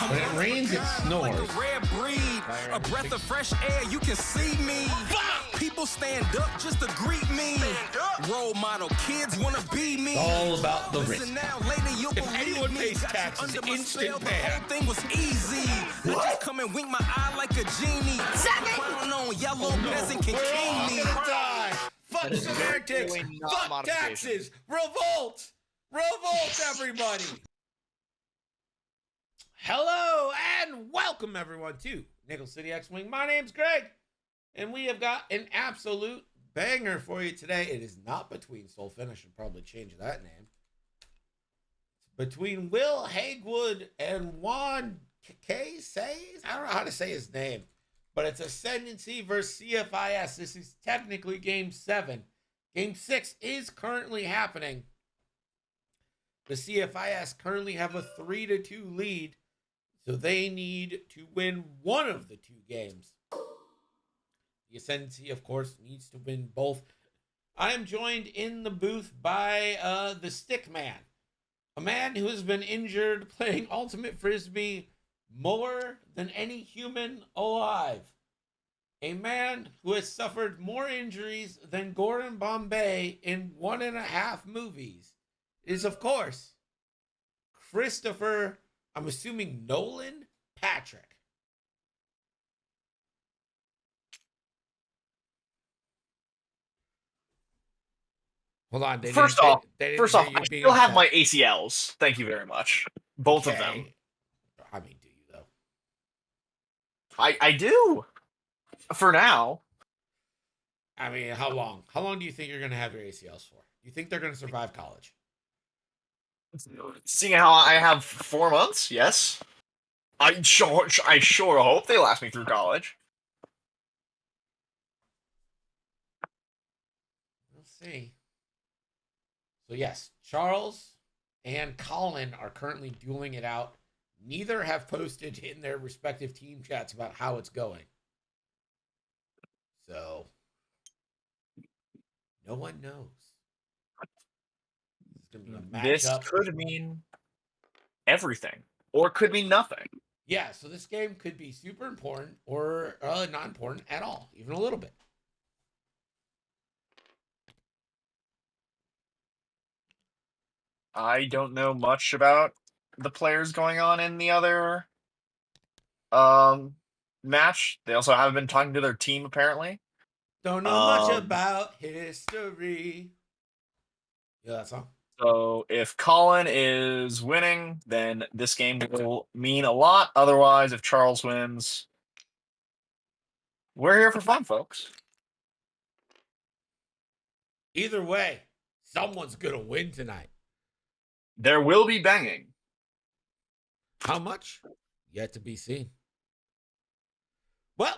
When it rains, it snores. Like a rare breed, a breath of fresh air, you can see me. People stand up just to greet me. Role model, kids wanna be me. All about the risk. Now, later you'll If anyone pays taxes, instant ban. The whole thing was easy. I just come and wink my eye like a genie. Crown on, yellow peasant can king me. Die. Fuck semantics. Fuck taxes. Revolt. Revolt, everybody. Hello and welcome everyone to Nickel City X-Wing. My name's Greg, and we have got an absolute banger for you today. It is not between Soulfin. I should probably change that name. It's between Will Hagwood and Juan Says. I don't know how to say his name, but it's Ascendancy versus CFIS. This is technically Game 7. Game 6 is currently happening. The CFIS currently have a 3-2 lead. So they need to win one of the two games. The Ascendancy, of course, needs to win both. I am joined in the booth by the Stick Man, a man who has been injured playing Ultimate Frisbee more than any human alive. A man who has suffered more injuries than Gordon Bombay in 1.5 movies is, of course, Christopher, I'm assuming Nolan Patrick. Hold on. First off, I still have my ACLs. Thank you very much. Both of them. I mean, do you though? I do. For now. I mean, how long? How long do you think you're going to have your ACLs for? Do you think they're going to survive college? Seeing how I have 4 months, yes. I sure hope they last me through college. We'll see. So yes, Charles and Colin are currently dueling it out. Neither have posted in their respective team chats about how it's going. So no one knows. This could mean everything, or could mean nothing. Yeah, so this game could be super important or not important at all, even a little bit. I don't know much about the players going on in the other match. They also haven't been talking to their team, apparently. Don't know much about history. Yeah, that song. So if Colin is winning, then this game will mean a lot. Otherwise, if Charles wins, we're here for fun, folks. Either way, someone's going to win tonight. There will be banging. How much? Yet to be seen. Well,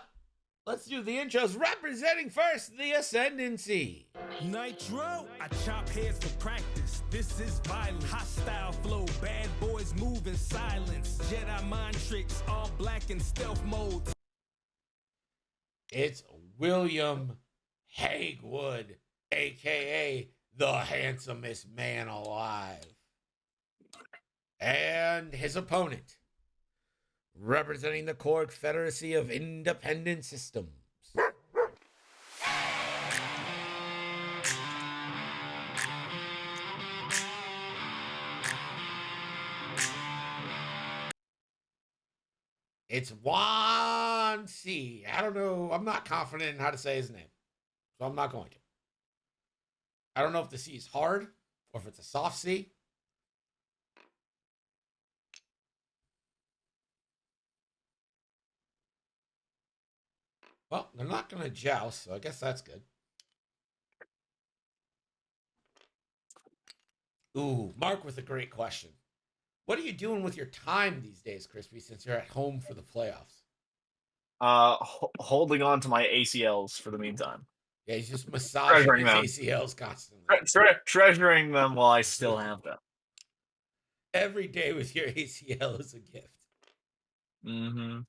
let's do the intros. Representing first, the Ascendancy. Nitro, I chop heads for practice. This is violent. Hostile flow, bad boys move in silence. Jedi mind tricks, all black in stealth mode. It's William Hagwood, a.k.a. the handsomest man alive. And his opponent, representing the Core Confederacy of Independent Systems. It's Juan C. I don't know. I'm not confident in how to say his name, so I'm not going to. I don't know if the C is hard or if it's a soft C. Well, they're not going to joust, so I guess that's good. Ooh, Mark with a great question. What are you doing with your time these days, Crispy, since you're at home for the playoffs? Holding on to my ACLs for the meantime. Yeah, he's just massaging his ACLs constantly. Treasuring them while I still have them. Every day with your ACL is a gift. Mm-hmm.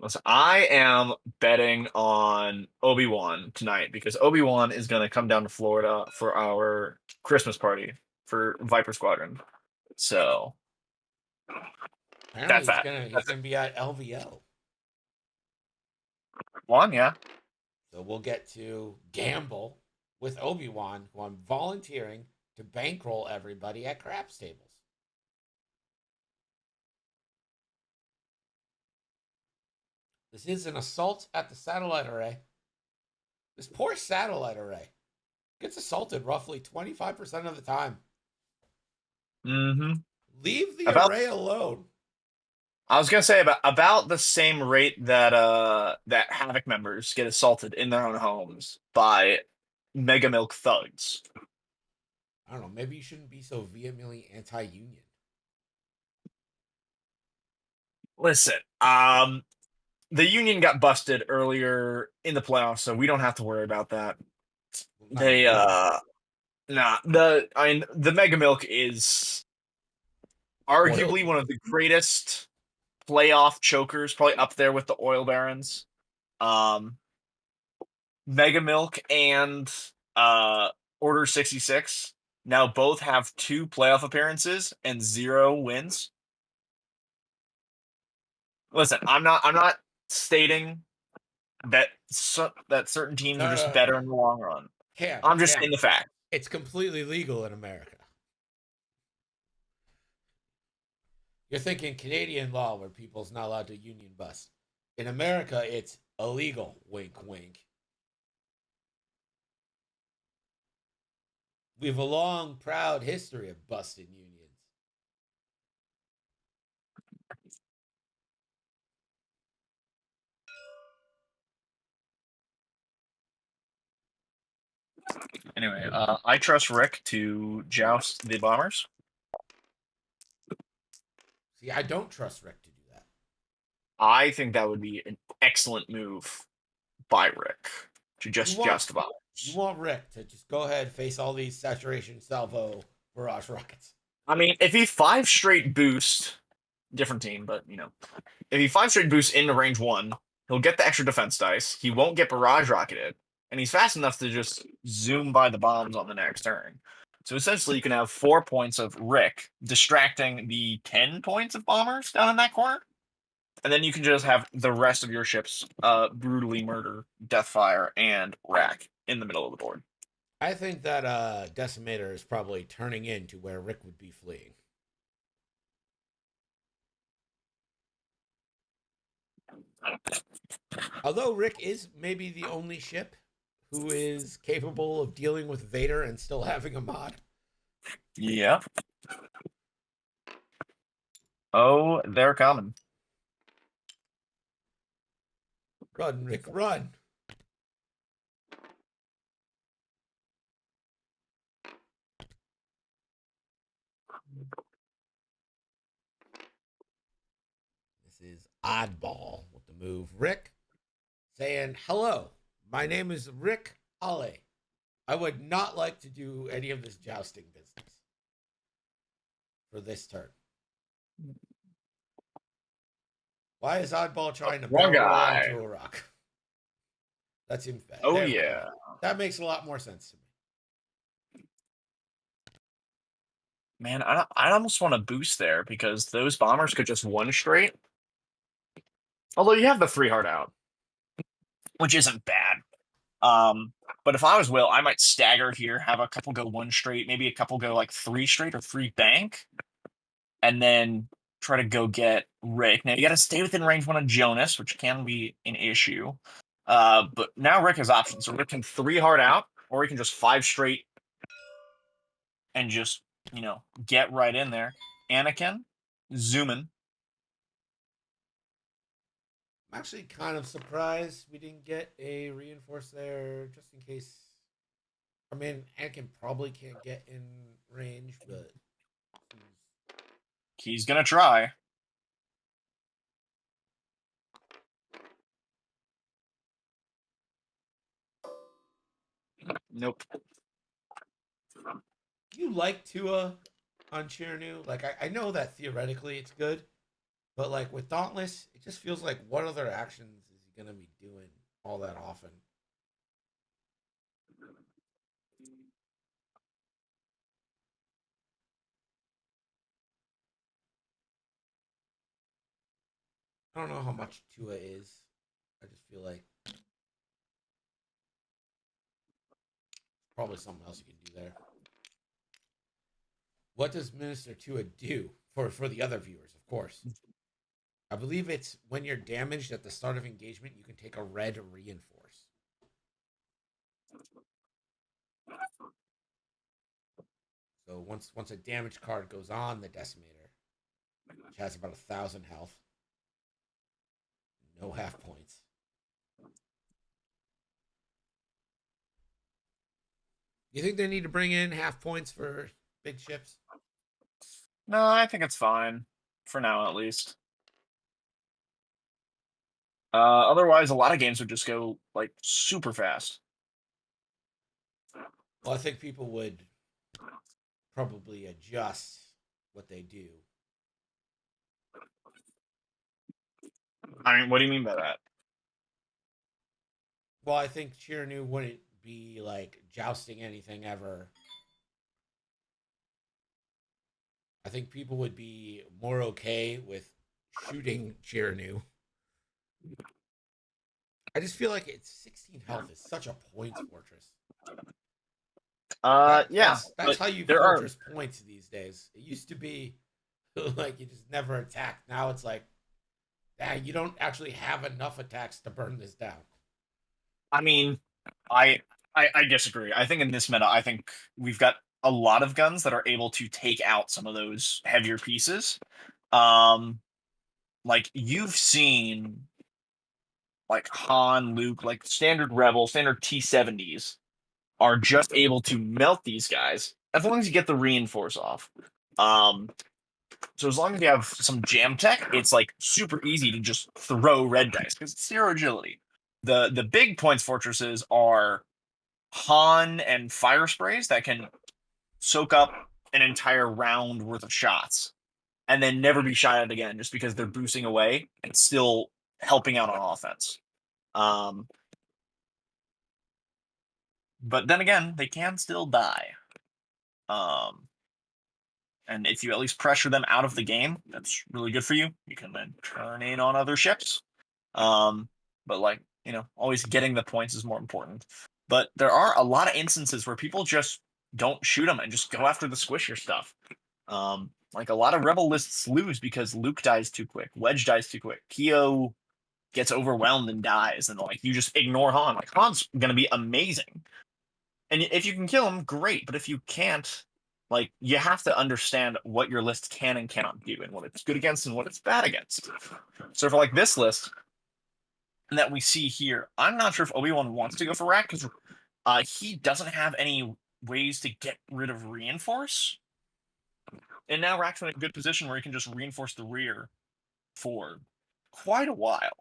Listen, I am betting on Obi-Wan tonight because Obi-Wan is going to come down to Florida for our Christmas party for Viper Squadron. So Apparently, that's that. he's That's gonna be at LVO. one, yeah. So we'll get to gamble with Obi-Wan, who I'm volunteering to bankroll everybody at craps tables. This is an assault at the satellite array. This poor satellite array gets assaulted roughly 25% of the time. Mm-hmm. Leave the About array alone. I was gonna say about the same rate that that Havoc members get assaulted in their own homes by Mega Milk thugs. I don't know. Maybe you shouldn't be so vehemently anti-union. Listen, the Union got busted earlier in the playoffs, so we don't have to worry about that. Not They anymore. the Mega Milk is arguably one of the greatest playoff chokers, probably up there with the Oil Barons. Um, Mega Milk and Order 66 now both have 2 playoff appearances and 0 wins. Listen, I'm not stating that that certain teams are just No. better in the long run. Cam, I'm just Cam. saying the fact. It's completely legal in America. You're thinking Canadian law where people's not allowed to union bust. In America, it's illegal. Wink, wink. We have a long, proud history of busting unions. Anyway, I trust Rick to joust the Bombers. See, I don't trust Rick to do that. I think that would be an excellent move by Rick to just joust the Bombers. You want Rick to just go ahead, face all these saturation salvo barrage rockets. I mean, if he 5 straight boost, different team, but if he 5 straight boosts into range 1, he'll get the extra defense dice. He won't get barrage rocketed, and he's fast enough to just zoom by the bombs on the next turn. So essentially, you can have 4 points of Rick distracting the 10 points of bombers down in that corner, and then you can just have the rest of your ships brutally murder Deathfire and Rack in the middle of the board. I think that Decimator is probably turning into where Rick would be fleeing. Although Rick is maybe the only ship who is capable of dealing with Vader and still having a mod. Yeah. Oh, they're coming. Run, Rick, run. This is Oddball with the move. Rick saying, hello, my name is Rick Ale. I would not like to do any of this jousting business for this turn. Why is Oddball trying to Wrong barrel roll guy. onto a rock? That seems bad. Oh, There we yeah. go. That makes a lot more sense to me. Man, I almost want to boost there because those bombers could just 1 straight. Although you have the 3 hard out, which isn't bad. But if I was Will, I might stagger here, have a couple go 1 straight, maybe a couple go like 3 straight or 3 bank, and then try to go get Rick. Now you got to stay within range 1 of Jonas, which can be an issue. But now Rick has options. So Rick can 3 hard out, or he can just 5 straight and just get right in there. Anakin, zooming. I'm actually kind of surprised we didn't get a reinforce there, just in case. I mean, Anakin probably can't get in range, but He's gonna try. Nope. you like Tua on Chernu? Like, I know that theoretically it's good, but like with Dauntless, it just feels like what other actions is he gonna be doing all that often? don't know how much Tua is. I just feel like probably something else you can do there. What does Minister Tua do for the other viewers? Of course, I believe it's when you're damaged at the start of engagement, you can take a red reinforce. So once a damage card goes on the Decimator, which has about 1,000 health, no half points. You think they need to bring in half points for big ships? No, I think it's fine for now, at least. Otherwise, a lot of games would just go like super fast. Well, I think people would probably adjust what they do. I mean, what do you mean by that? Well, I think Chiranu wouldn't be like jousting anything ever. I think people would be more okay with shooting Chiranu. I just feel like it's 16 health is such a points fortress. Yeah, That's but how you there are fortress points these days. It used to be like you just never attacked. Now it's like, you don't actually have enough attacks to burn this down. I mean, I disagree. I think in this meta, I think we've got a lot of guns that are able to take out some of those heavier pieces. Like you've seen like Han, Luke, like standard Rebel, standard T-70s are just able to melt these guys as long as you get the reinforce off. So as long as you have some jam tech, it's like super easy to just throw red dice because it's zero agility. The big points fortresses are Han and fire sprays that can soak up an entire round worth of shots and then never be shot at again just because they're boosting away and still helping out on offense. Um, but then again, they can still die. And if you at least pressure them out of the game, that's really good for you. You can then turn in on other ships. But like, always getting the points is more important. But there are a lot of instances where people just don't shoot them and just go after the squishier stuff. Like a lot of rebel lists lose because Luke dies too quick, Wedge dies too quick, Keo gets overwhelmed and dies, and like you just ignore Han. Like Han's gonna be amazing, and if you can kill him, great. But if you can't, like you have to understand what your list can and cannot do, and what it's good against and what it's bad against. So for like this list that we see here, I'm not sure if Obi-Wan wants to go for Rack because he doesn't have any ways to get rid of reinforce. And now Rack's in a good position where he can just reinforce the rear for quite a while.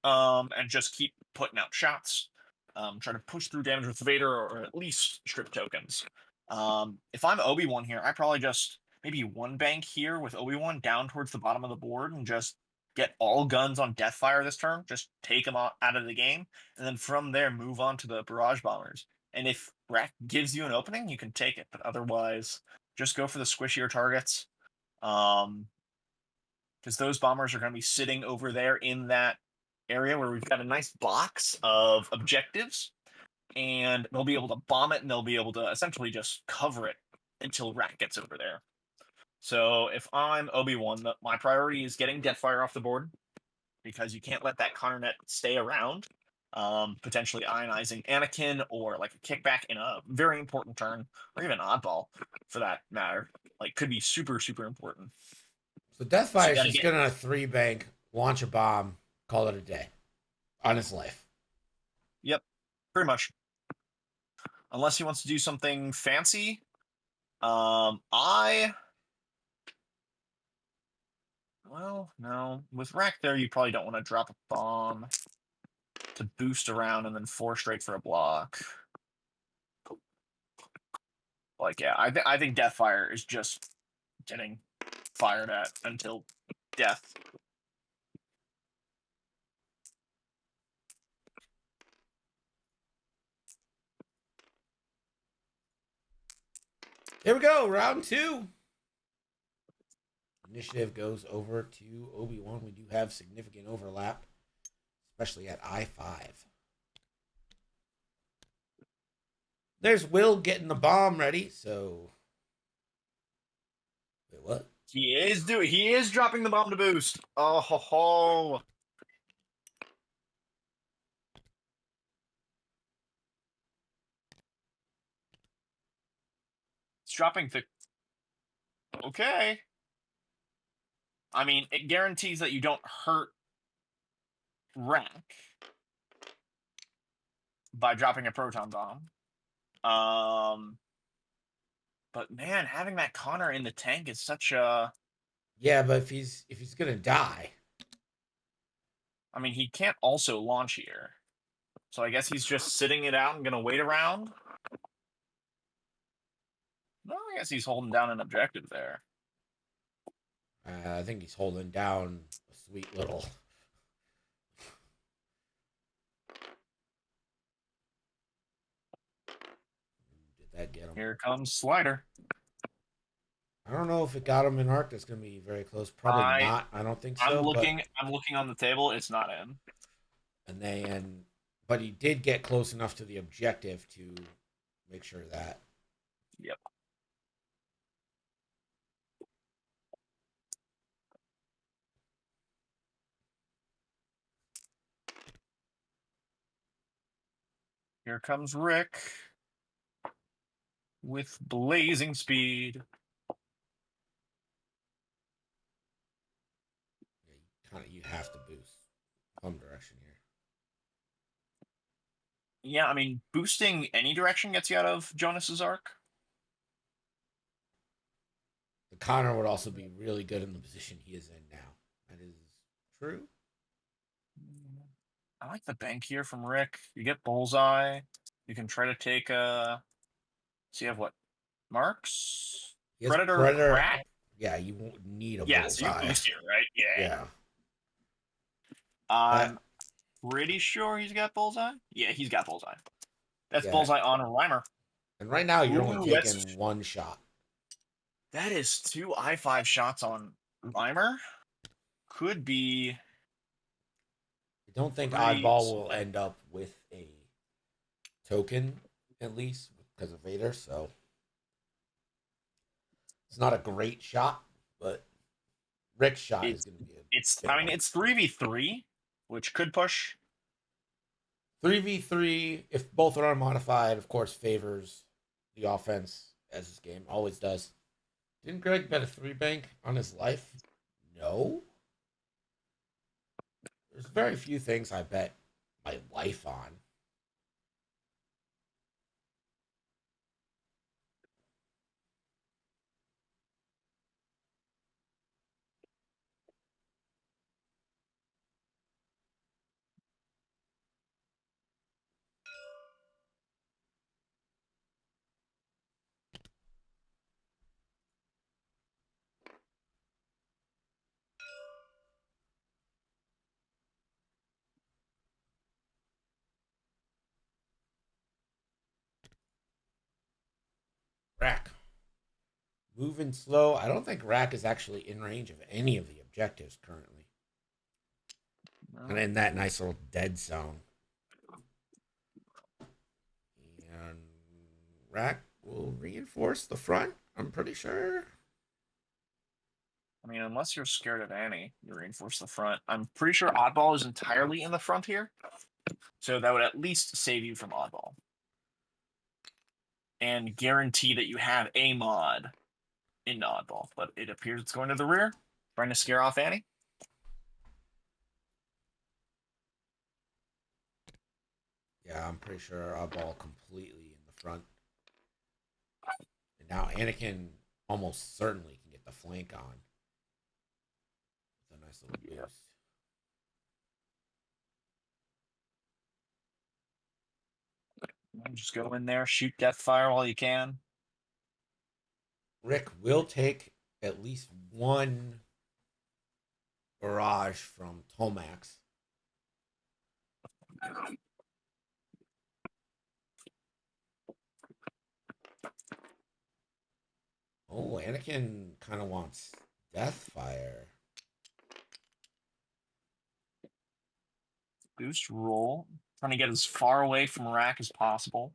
And just keep putting out shots. Try to push through damage with Vader or at least strip tokens. If I'm Obi-Wan here, I probably just maybe one bank here with Obi-Wan down towards the bottom of the board and just get all guns on Deathfire this turn. Just take them out of the game. And then from there, move on to the barrage bombers. And if Rack gives you an opening, you can take it. But otherwise, just go for the squishier targets. Because those bombers are going to be sitting over there in that area where we've got a nice box of objectives, and they'll be able to bomb it, and they'll be able to essentially just cover it until Rack gets over there. So if I'm Obi-Wan, my priority is getting Deathfire off the board, because you can't let that Connernet stay around, potentially ionizing Anakin or like a kickback in a very important turn, or even oddball for that matter. Like could be super, super important. So Deathfire is just gonna 3-bank, launch a bomb, call it a day on his life. Yep, pretty much. Unless he wants to do something fancy. Well, no. With Rack there, you probably don't want to drop a bomb to boost around and then 4 straight for a block. Like, yeah, I think Deathfire is just getting fired at until death. Here we go, round 2. initiative goes over to Obi-Wan. We do have significant overlap, especially at I-5. There's Will getting the bomb ready, so... Wait, what? He is dropping the bomb to boost. Oh ho ho. It's dropping the... Okay. I mean, it guarantees that you don't hurt Rack by dropping a proton bomb. But man, having that Connor in the tank is such a... Yeah, but if he's gonna die... I mean, he can't also launch here. So I guess he's just sitting it out and gonna wait around. No, I guess he's holding down an objective there. I think he's holding down a sweet little... Did that get him? Here comes Slider. I don't know if it got him in arc. That's going to be very close. Probably not. I don't think so. I'm looking on the table. It's not in. But he did get close enough to the objective to make sure that. Yep. Here comes Rick with blazing speed. You have to boost home direction here. Yeah, I mean, boosting any direction gets you out of Jonas's arc. The Connor would also be really good in the position he is in now. That is true. I like the bank here from Rick. You get Bullseye. You can try to take a... So you have what? Marks? Predator. Crack? Yeah, you won't need a Bullseye. Bullseye. So you boost here, right? Yeah. I'm pretty sure he's got Bullseye. Yeah, he's got Bullseye. That's Bullseye on a Rhymer. And right now, you're only taking one shot. That is 2 I-5 shots on Rhymer. Could be... I don't think Oddball will end up with a token, at least, because of Vader, so... It's not a great shot, but Rick's shot is going to be it's 3v3, which could push. 3v3, if both are unmodified, of course, favors the offense, as this game always does. Didn't Greg bet a 3-bank on his life? No. There's very few things I bet my life on. Rack. Moving slow. I don't think Rack is actually in range of any of the objectives currently. No. And in that nice little dead zone. And Rack will reinforce the front, I'm pretty sure. I mean, unless you're scared of Annie, you reinforce the front. I'm pretty sure Oddball is entirely in the front here. So that would at least save you from Oddball. And guarantee that you have a mod in Oddball. But it appears it's going to the rear, trying to scare off Annie. Yeah, I'm pretty sure Oddball completely in the front. And now Anakin almost certainly can get the flank on. With a nice little boost. Just go in there, shoot Deathfire while you can. Rick will take at least one barrage from Tomax. Oh, Anakin kind of wants Deathfire. Boost roll. Trying to get as far away from rack as possible.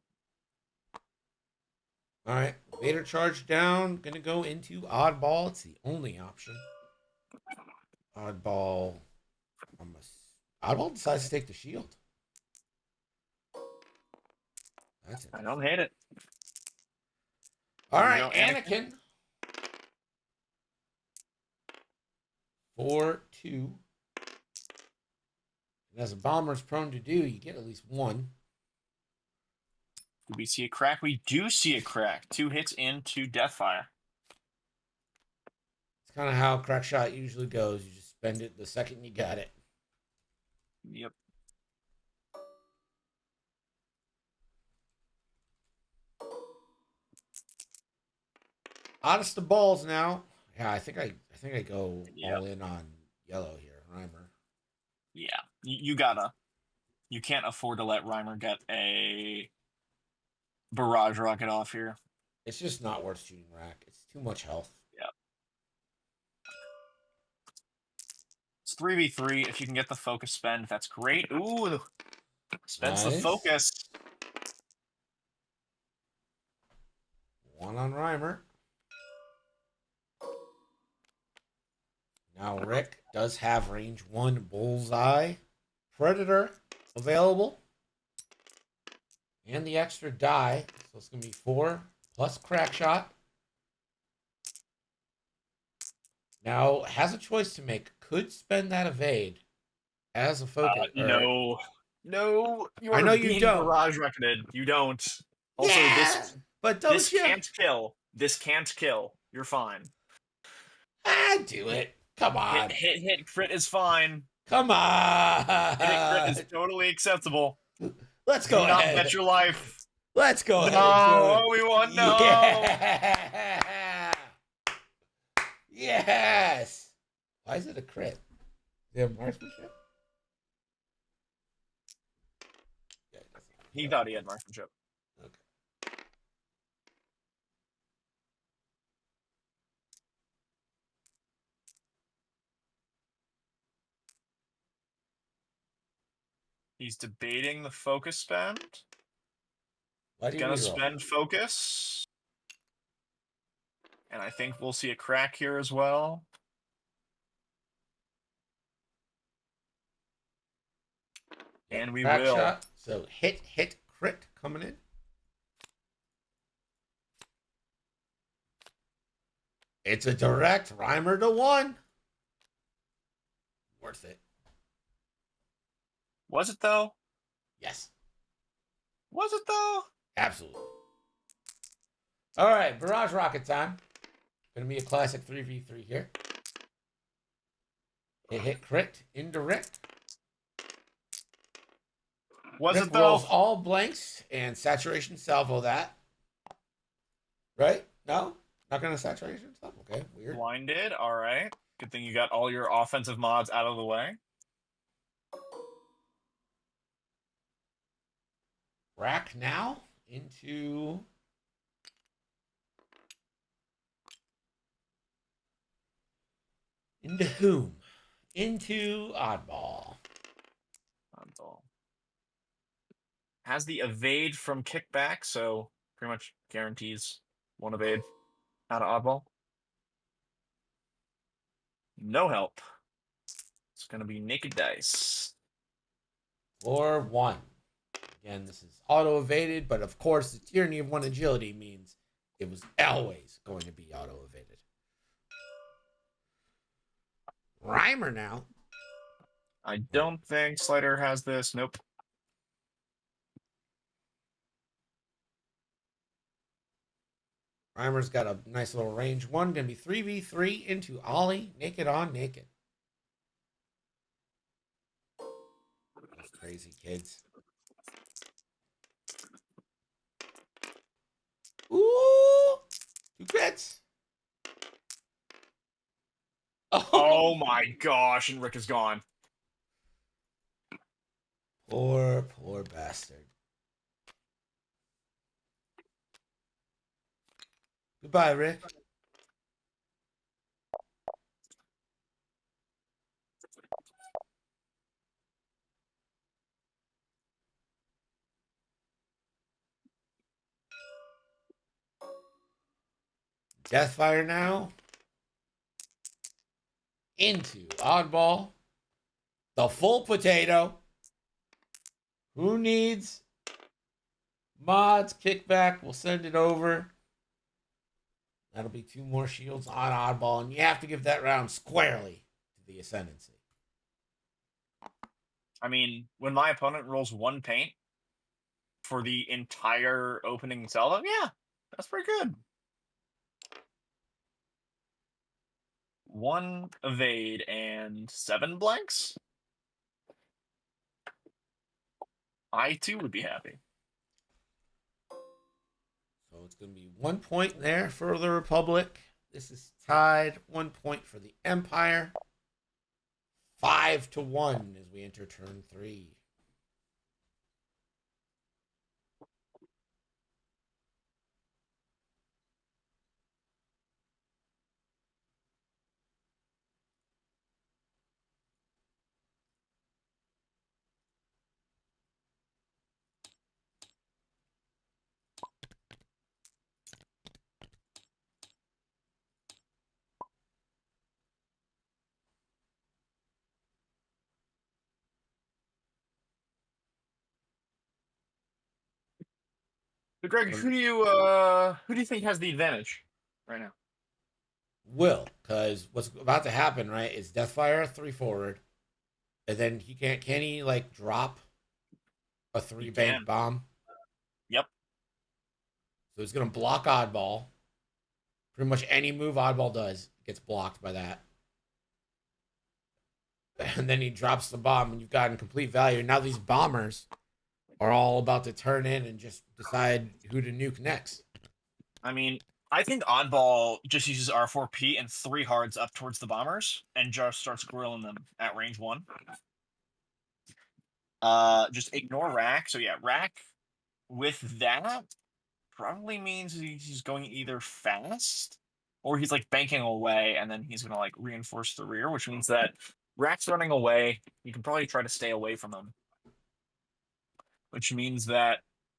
All right. Vader charge down. Gonna go into oddball. It's the only option. Oddball. Oddball decides to take the shield. That's I don't hate it. all There right, you go, Anakin. 4-2. And as a bomber's prone to do, you get at least one. Do we see a crack? We do see a crack. 2 hits into Deathfire. It's kind of how crack shot usually goes. You just spend it the second you got it. Yep. Honest to balls now. Yeah, I think I go Yep. all in on yellow here, Reimer. Yeah. You gotta. You can't afford to let Reimer get a barrage rocket off here. It's just not worth shooting rack. It's too much health. Yeah. It's 3v3. If you can get the focus spend, that's great. Ooh. Spends the Nice. focus. One on Reimer. Now Rick does have range 1 bullseye. Predator available. And the extra die. So it's going to be 4 plus crack shot. Now has a choice to make. Could spend that evade as a focus. No. No. You I are know you being don't. barrage rocketed. You don't. Also, Yeah, but don't this you? can't kill. This can't kill. You're fine. Do it. Come on. Hit crit is fine. Come on. Hit crit is totally acceptable. Let's go Do not ahead. bet your life. Let's go ahead. No, we won. No. Yeah. Yes. Why is it a crit? They have marksmanship? Yeah, He thought he had marksmanship. Okay. He's debating the focus spend. Why do you Gonna reroll? spend focus. And I think we'll see a crack here as well. Yep, And we crack will. shot. So hit, crit coming in. It's a direct Reimer to 1. Worth it. Was it though? Yes. Was it though? Absolutely. All right, barrage rocket time. Gonna be a classic 3v3 here. Hit crit, indirect. Was Rick it though? rolls all blanks and saturation salvo that. Right? No? Not gonna saturation salvo? Okay, weird. Blinded. All right. Good thing you got all your offensive mods out of the way. Rack now into whom? Into oddball. Oddball. Has the evade from kickback, so pretty much guarantees one evade out of oddball. No help. It's gonna be naked dice. Or 1. Again, this is auto evaded, but of course, the tyranny of 1 agility means it was always going to be auto evaded. Reimer now. I don't think Slider has this. Nope. Reimer's got a nice little range 1. Gonna be 3v3 into Ollie. Naked on naked. Those crazy kids. Ooh! 2 crits. Oh my gosh, and Rick is gone. Poor bastard. Goodbye, Rick. Deathfire now into Oddball. The full potato. Who needs mods? Kickback. We'll send it over. That'll be 2 more shields on Oddball, and you have to give that round squarely to the Ascendancy. I mean, when my opponent rolls 1 paint for the entire opening salvo, yeah, that's pretty good. 1 evade and 7 blanks. I too would be happy. So it's going to be 1 point there for the Republic. This is tied. 1 point for the Empire. 5-1 as we enter turn 3. So Greg, who do you think has the advantage right now? Will, because what's about to happen, right, is Deathfire 3 forward, and then can he like drop a 3 bank bomb? Yep. So he's gonna block Oddball. Pretty much any move Oddball does gets blocked by that. And then he drops the bomb, and you've gotten complete value. Now these bombers are all about to turn in and just decide who to nuke next. I mean, I think Oddball just uses R4P and 3 hards up towards the bombers and just starts grilling them at range 1. Just ignore Rack. So yeah, Rack with that probably means he's going either fast or he's like banking away and then he's gonna like reinforce the rear, which means that Rack's running away. You can probably try to stay away from him. Which means that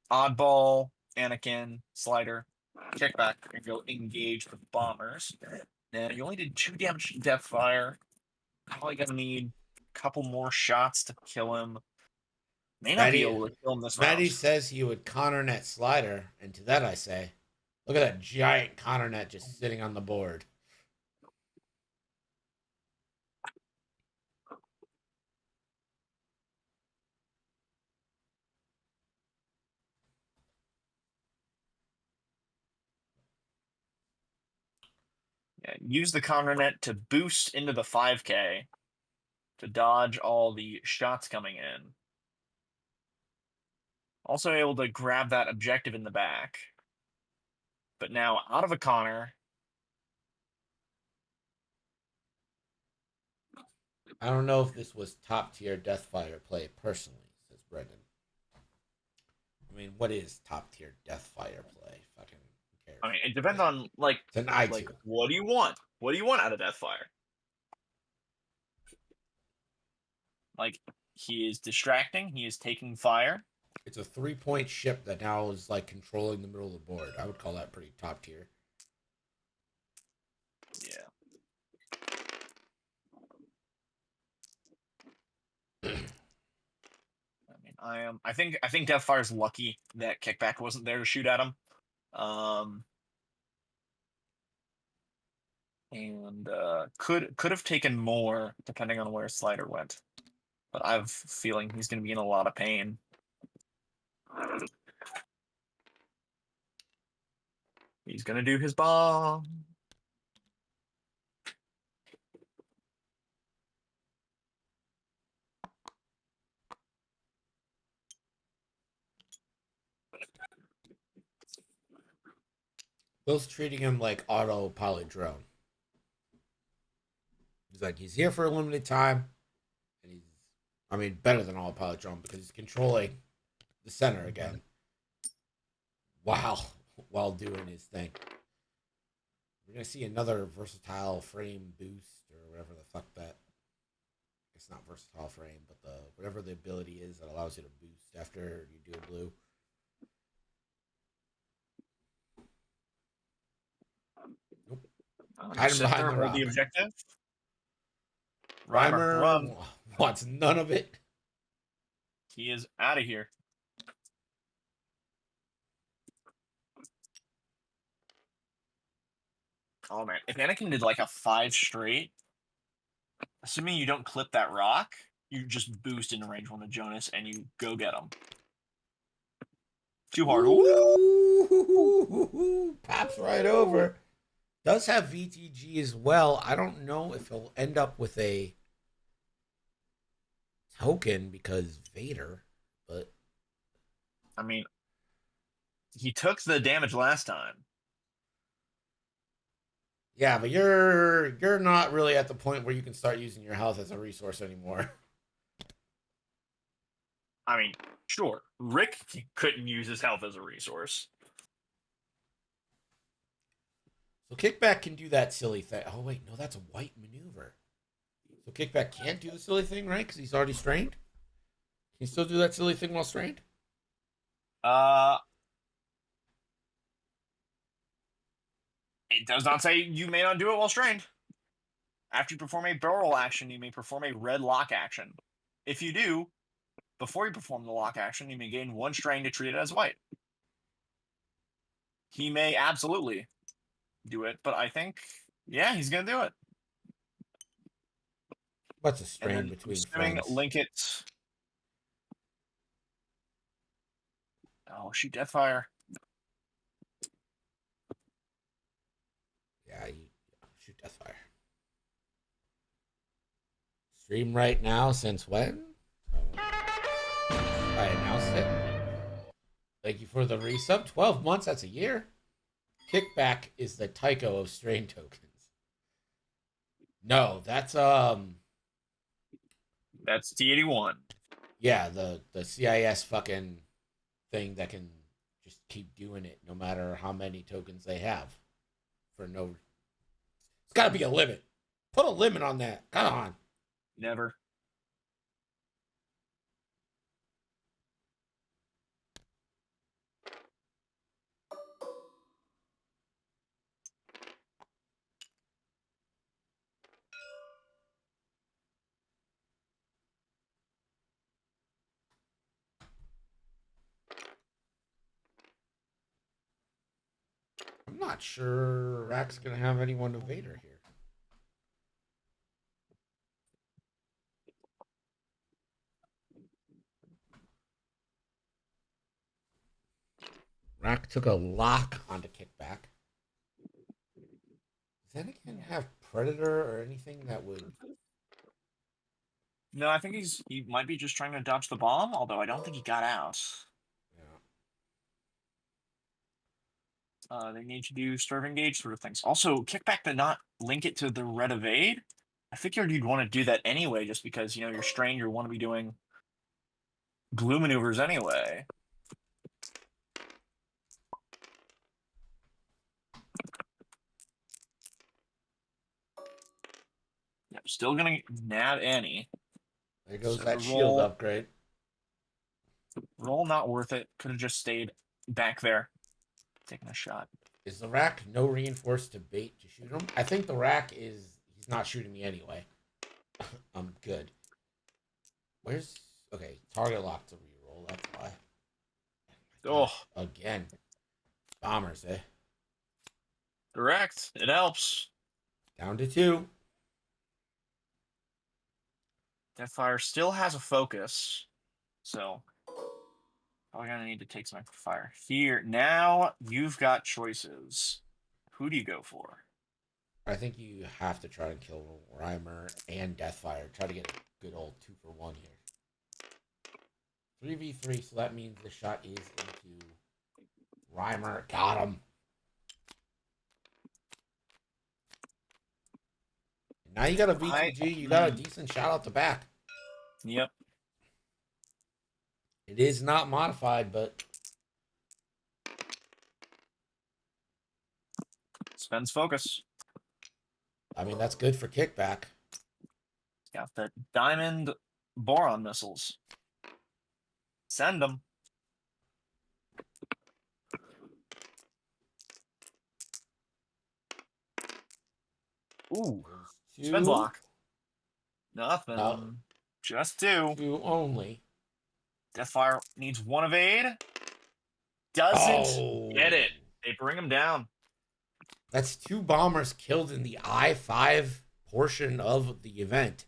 Oddball, Anakin, Slider, Kickback and go engage the bombers. Now you only did 2 damage to Deathfire. Probably gonna need a couple more shots to kill him. May not be able to kill him this round. Maddie says he would counter net Slider, and to that I say, look at that giant counter net just sitting on the board. Yeah, use the counter net to boost into the 5K to dodge all the shots coming in. Also able to grab that objective in the back. But now out of a Connor. I don't know if this was top tier Deathfire play personally, says Brendan. I mean, what is top tier Deathfire play? Fucking who cares? I mean, it depends on like what do you want? What do you want out of Deathfire? Like he is distracting, he is taking fire. It's a 3-point ship that now is like controlling the middle of the board. I would call that pretty top tier. Yeah. I think Deathfire's lucky that Kickback wasn't there to shoot at him. And could have taken more depending on where Slider went. But I have a feeling he's gonna be in a lot of pain. He's gonna do his bomb. Will's treating him like autopilot drone. He's like, he's here for a limited time. And he's, better than autopilot drone because he's controlling the center again. Wow. While doing his thing. We're going to see another versatile frame boost or whatever the fuck that. It's not versatile frame, but whatever the ability is that allows you to boost after you do a blue. I'll Hide just him sit behind there, the hold the rock. objective. Reimer, Reimer run. wants none of it. He is out of here. Oh man, if Anakin did like a 5 straight, assuming you don't clip that rock, you just boost into range 1 of Jonas and you go get him. Too hard. Ooh, pops right over. Does have VTG as well. I don't know if he'll end up with a token because Vader, but I mean, he took the damage last time. yeah, but you're not really at the point where you can start using your health as a resource anymore. I mean, sure, Rick couldn't use his health as a resource. So Kickback can do that silly thing. Oh wait, no, that's a white maneuver. So Kickback can't do the silly thing, right? Because he's already strained. Can he still do that silly thing while strained? It does not say you may not do it while strained. After you perform a barrel roll action, you may perform a red lock action. If you do, before you perform the lock action, you may gain 1 strain to treat it as white. He may absolutely do it, but I think, yeah, he's going to do it. What's a strain between assuming friends? Linkett. Oh, shoot, Deathfire. Yeah, you shoot Deathfire. Stream right now since when? I announced it. Thank you for the resub. 12 months, that's a year. Kickback is the Tycho of strain tokens. No, that's T81. yeah, the CIS fucking thing that can just keep doing it no matter how many tokens they have. For no, it's got to be a limit. Put a limit on that. Come on. Never. I'm not sure Rack's gonna have anyone to Vader here. Rack took a lock onto Kickback. Does Anakin have Predator or anything that would? No, I think he might be just trying to dodge the bomb, although I don't think he got out. Yeah. They need to do Swerve Engage sort of things. Also, Kickback did not link it to the Red Evade. I figured you'd want to do that anyway, just because, you know, you're strained, you want to be doing glue maneuvers anyway. Yep, still gonna nab Annie. There goes So that the shield roll- upgrade. Roll not worth it. Could have just stayed back there, taking a shot. Is the Rack no reinforced to bait to shoot him? I think the Rack is. He's not shooting me anyway. I'm good. Where's okay? Target lock to reroll. That's why. Oh, Again, bombers, eh? direct. It helps. Down to 2. Deathfire still has a focus, so probably gonna need to take some extra fire here. Now you've got choices. Who do you go for? I think you have to try to kill Reimer and Deathfire. Try to get a good old 2-for-1 here. 3v3, so that means the shot is into Reimer. Got him. Now you got a VTG. You got a decent shot out the back. Yep. It is not modified, but Spends focus. I mean that's good for Kickback. Got the diamond boron missiles. Send them. Ooh. There's Spins two. lock. Nothing. No. Just two. Two only. Deathfire needs one evade. Doesn't get it. They bring him down. That's 2 bombers killed in the I-5 portion of the event.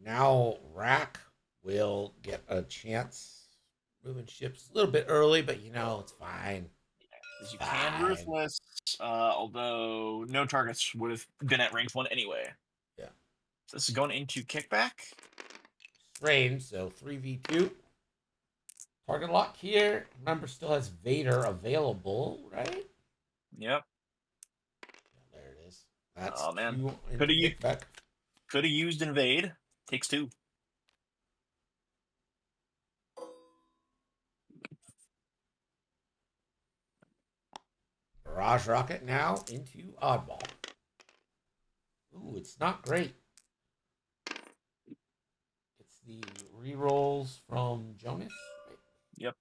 Now Rack will get a chance. Moving ships a little bit early, but it's fine. Because you can Ruthless, although no targets would have been at range 1 anyway. Yeah. So this is going into kickback. Range, so 3v2. Target lock here. Remember, still has Vader available, right? Yep. Yeah, there it is. That's oh man, 2 could have used invade. Takes 2. Barrage rocket now into oddball. Ooh, it's not great. It's the rerolls from Jonas. Right? Yep.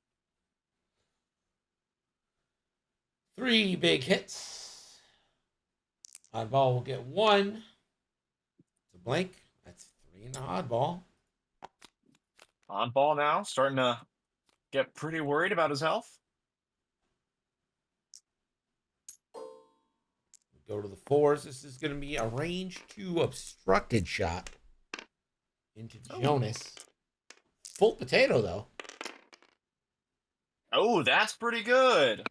3 big hits. Oddball will get 1. It's a blank. That's 3 in the oddball. Oddball now, starting to get pretty worried about his health. Go to the 4s. This is going to be a range 2 obstructed shot into Jonas. Full potato, though. Oh, that's pretty good.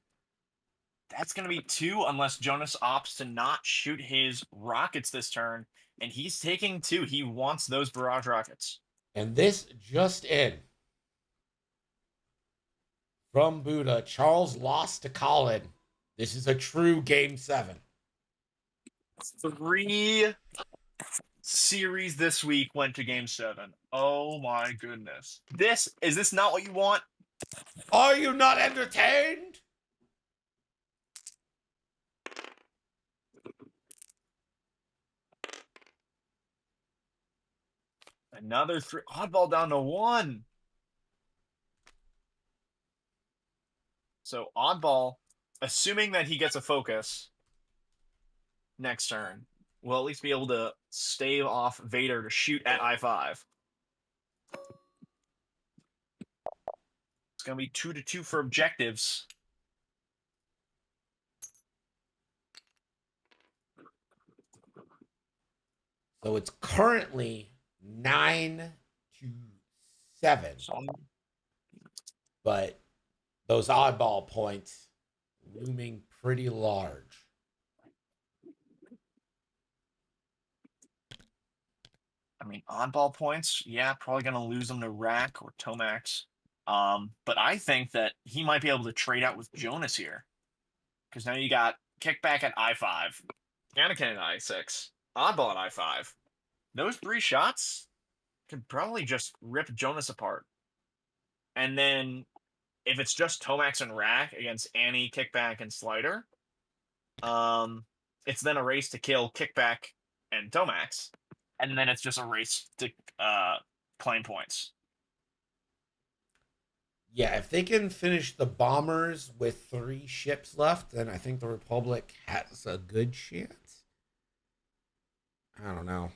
That's going to be 2 unless Jonas opts to not shoot his rockets this turn. And he's taking 2. He wants those barrage rockets. And this just in. From Buddha, Charles lost to Colin. This is a true Game 7. 3 series this week went to Game 7. Oh my goodness. Is this not what you want? Are you not entertained? Another 3. Oddball down to 1. So oddball, assuming that he gets a focus next turn, will at least be able to stave off Vader to shoot at I-5. It's going to be 2-2 for objectives. So it's currently 9-7. But those oddball points looming pretty large. I mean, oddball points, yeah, probably going to lose them to Rack or Tomax. But I think that he might be able to trade out with Jonas here. Because now you got kickback at I-5, Anakin at I-6, oddball at I-5. Those 3 shots could probably just rip Jonas apart. And then if it's just Tomax and Rack against Annie, kickback, and Slider, it's then a race to kill kickback and Tomax. And then it's just a race to claim points. Yeah, if they can finish the bombers with 3 ships left, then I think the Republic has a good chance. I don't know.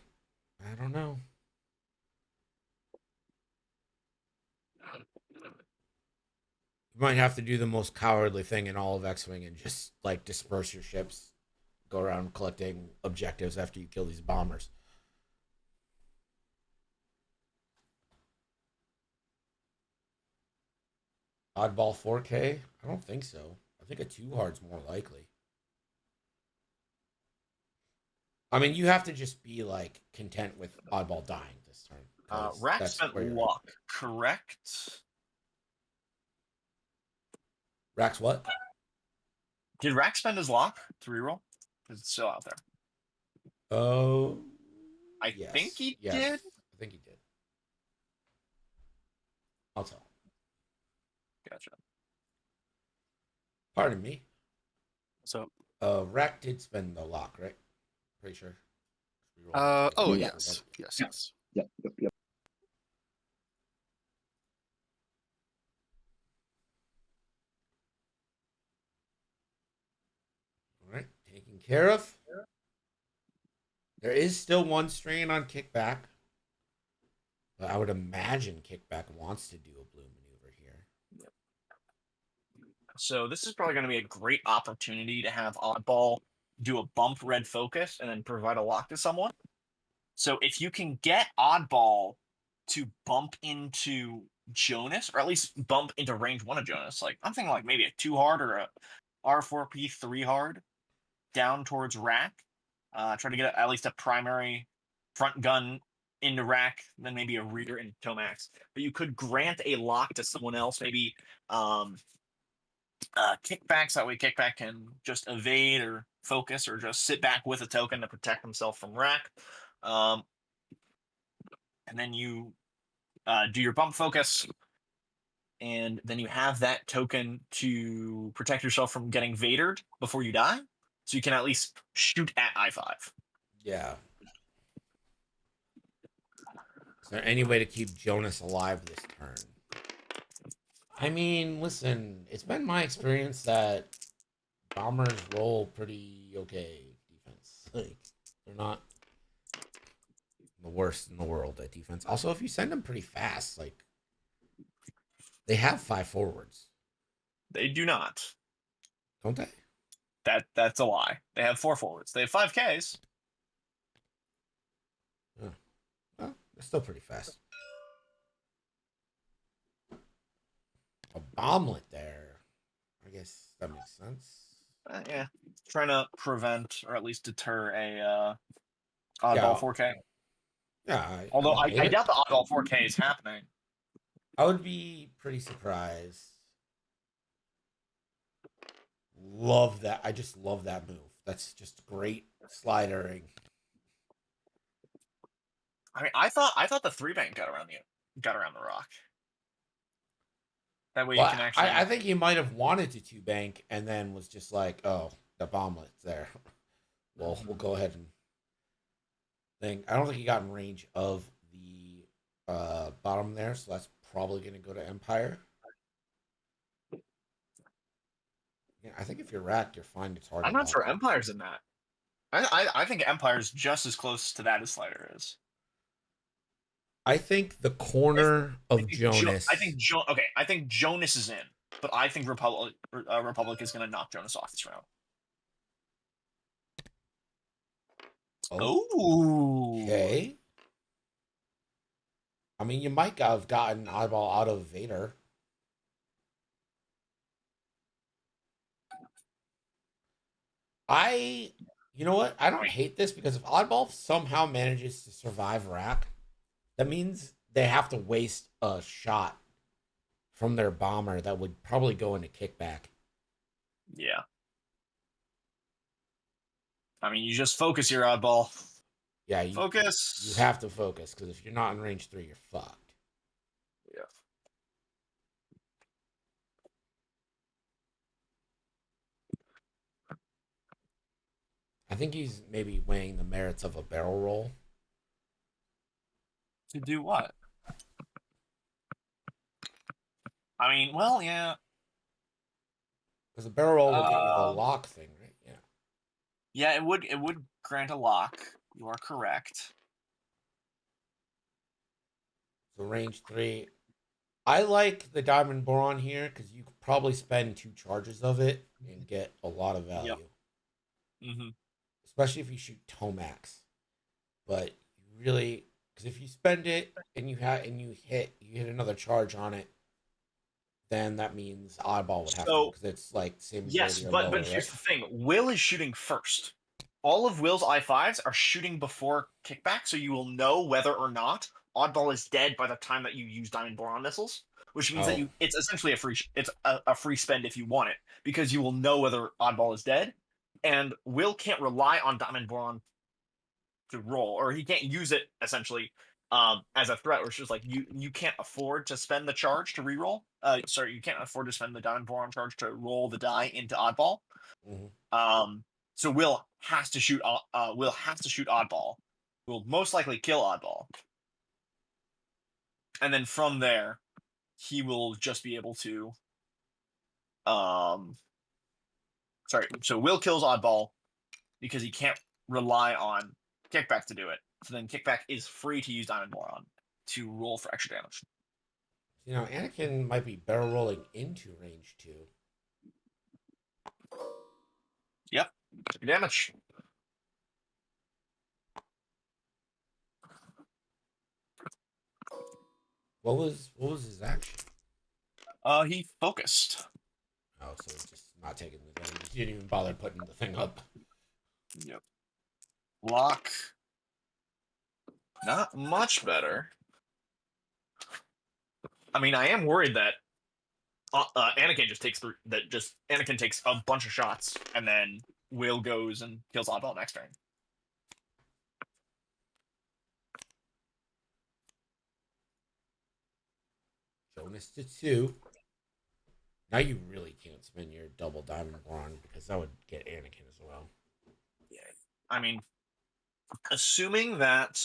You might have to do the most cowardly thing in all of X-Wing and just, disperse your ships. Go around collecting objectives after you kill these bombers. Oddball 4K? I don't think so. I think a 2-hard's more likely. I mean, you have to just be, content with oddball dying this turn. Rack spent luck, correct? Rack's what? Did Rack spend his lock to reroll? Because it's still out there. Oh. I think he did. I think he did. I'll tell him. Gotcha. Pardon me. So, Rack did spend the lock, right? Pretty sure. oh yes. Yep. care of. There is still one strain on kickback, but I would imagine kickback wants to do a blue maneuver here. So this is probably going to be a great opportunity to have Oddball do a bump red focus and then provide a lock to someone. So if you can get Oddball to bump into Jonas, or at least bump into range 1 of Jonas, like I'm thinking like maybe a 2 hard or a R4P 3 hard down towards Rack. Try to get at least a primary front gun into Rack, then maybe a rear into Tomax. But you could grant a lock to someone else, maybe kickbacks. That way kickback can just evade or focus or just sit back with a token to protect himself from Rack. And then you do your bump focus, and then you have that token to protect yourself from getting vadered before you die, so you can at least shoot at I5. Yeah. Is there any way to keep Jonas alive this turn? I mean, listen, it's been my experience that bombers roll pretty okay defense. Like, they're not the worst in the world at defense. Also, if you send them pretty fast, like, they have 5 forwards. They do not. Don't they? That's a lie. They have 4 forwards. They have 5 Ks. Oh. Well, they're still pretty fast. A bomblet there. I guess that makes sense. Yeah, trying to prevent or at least deter a oddball 4K. Yeah. Although I doubt the oddball 4K is happening. I would be pretty surprised. Love that. I just love that move. That's just great slidering. I mean, I thought the 3-bank got around the rock. That way you can actually. I think he might have wanted to 2-bank and then was just like, oh, the bomblet's there. Well, we'll go ahead and think. I don't think he got in range of the bottom there, so that's probably going to go to Empire. Yeah, I think if you're racked, you're fine. It's hard. I'm not sure Empire's in that. I think Empire's just as close to that as Slider is. I think the corner of Jonas. I think Jonas is in, but I think Republic is going to knock Jonas off this round. Oh. Okay. I mean, you might have gotten Oddball out of Vader. You know what? I don't hate this because if Oddball somehow manages to survive Rack, that means they have to waste a shot from their bomber that would probably go into kickback. Yeah. I mean, you just focus your Oddball. Yeah, you focus. You have to focus because if you're not in range 3, you're fucked. Yeah. I think he's maybe weighing the merits of a barrel roll. To do what? I mean, well, yeah. Because a barrel roll will get you the lock thing, right? Yeah. Yeah, it would grant a lock. You are correct. So range 3. I like the Diamond Boron here because you could probably spend 2 charges of it and get a lot of value. Yep. Mm-hmm. Especially if you shoot Tomax. But you really, because if you spend it and you hit another charge on it, then that means Oddball would have to, because it's like same. Yes, but here's the thing: Will is shooting first. All of Will's I5s are shooting before kickback, so you will know whether or not Oddball is dead by the time that you use Diamond Boron missiles, which means that it's essentially a free spend if you want it, because you will know whether Oddball is dead, and Will can't rely on Diamond Boron to roll, or he can't use it essentially as a threat, where it's just like you can't afford to spend the charge to reroll. You can't afford to spend the Diamond Boron charge to roll the die into Oddball. Mm-hmm. So Will has to shoot Oddball. Will most likely kill Oddball. And then from there, he will just be able to so Will kills Oddball. because he can't rely on Kickback to do it. So then Kickback is free to use Diamond Boron to roll for extra damage. You know, Anakin might be better rolling into range 2. Yep. Damage. What was his action? He focused. Oh, so just not taking the thing. He didn't even bother putting the thing up. Yep. Block. Not much better. I mean, I am worried that Anakin just takes Anakin takes a bunch of shots, and then Will goes and kills Oddball next turn. Jonas to 2. Now you really can't spend your double Diamond Boron because that would get Anakin as well. Yeah. I mean, assuming that,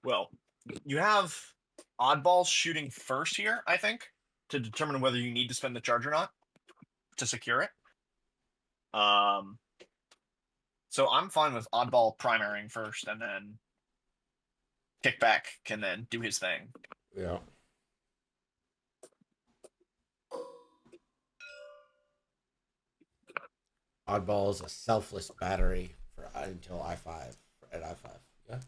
well, you have Oddballs shooting first here, I think, to determine whether you need to spend the charge or not to secure it. So I'm fine with Oddball primarying first, and then Kickback can then do his thing. Yeah. Oddball is a selfless battery for until I5 at I5. Yeah.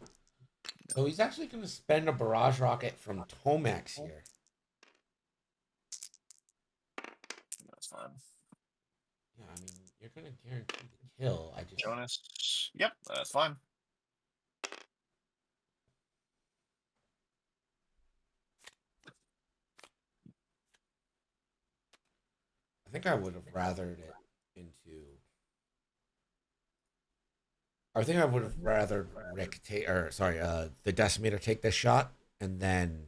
So he's actually going to spend a barrage rocket from Tomax here. That's fine. Yeah, I mean, you're going to guarantee the kill. I just Jonas. Yep, that's fine. I think I would have rathered it into. I think I would have rather Rick take, or sorry, the Decimator take this shot and then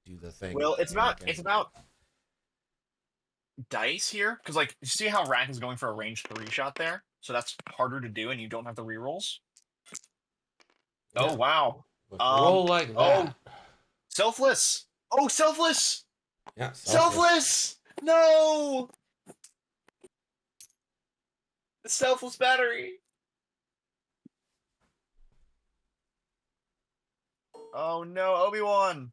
do the thing. Well, with it's about Anakin. dice here, because like you see how Rack is going for a range 3 shot there, so that's harder to do, and you don't have the rerolls. Yeah. Oh wow! With roll like that. Selfless! Oh, selfless! Yeah, Selfless! No! The selfless battery. Oh no, Obi-Wan!